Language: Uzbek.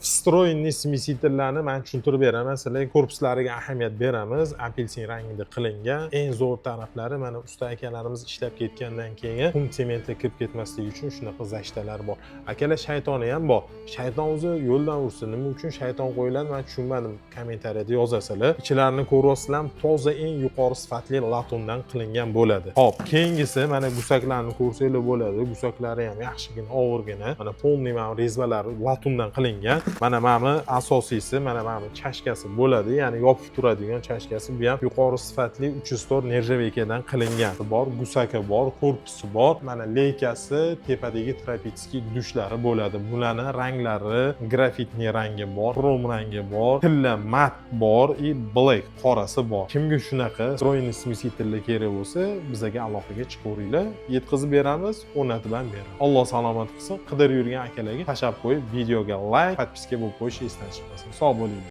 Встроенный smesителlarni men tushuntirib beraman. Sizlarga korpuslariga ahamiyat beramiz. Apelsin rangida qilingan. Eng zo'r taraflari mana usta akalarimiz ishlab ketgandan keyin qum sementga kirib ketmasligi uchun shunaqa zashtalar bor. Akalar shaytoni ham bor. Shayton o'zi yo'ldan ursin. Nima uchun shayton qo'yiladi? Men tushunmadim. Kommentariyada yozasizlar. Ichlarini ko'ryapsizlar, toza eng yuqori sifatli latundan qilingan bo'ladi. Hop, keyingisi mana gusaklarni ko'rsanglar bo'ladi. Gusaklari ham yaxshigina og'irgina. Mana polniy mana rezbalari latundan qilingan. Mana asosiysi mana chashkasi bo'ladi, ya'ni yopib turadigan chashkasi. Bu ham yuqori sifatli 304 nerjaveykadan qilingan. Bor, gusaka bor, korpusi bor. Mana leykasi, tepadagi trapetskiy dushlari bo'ladi. Bularning ranglari grafitniy rangi bor, krom rangi bor, tilla mat bor, black qorasi bor. Kimga shunaqa встроенный smesitellar kerak bo'lsa, bizga aloqaga chiqaveringlar, yetkazib beramiz, o'rnatib ham beramiz. Alloh salomat qilsin. Qidirib yurgan akalarga tashab qo'yib, videoga like, podpiska bo'lib qo'yish esdan chiqmasin. Sog' bo'ling.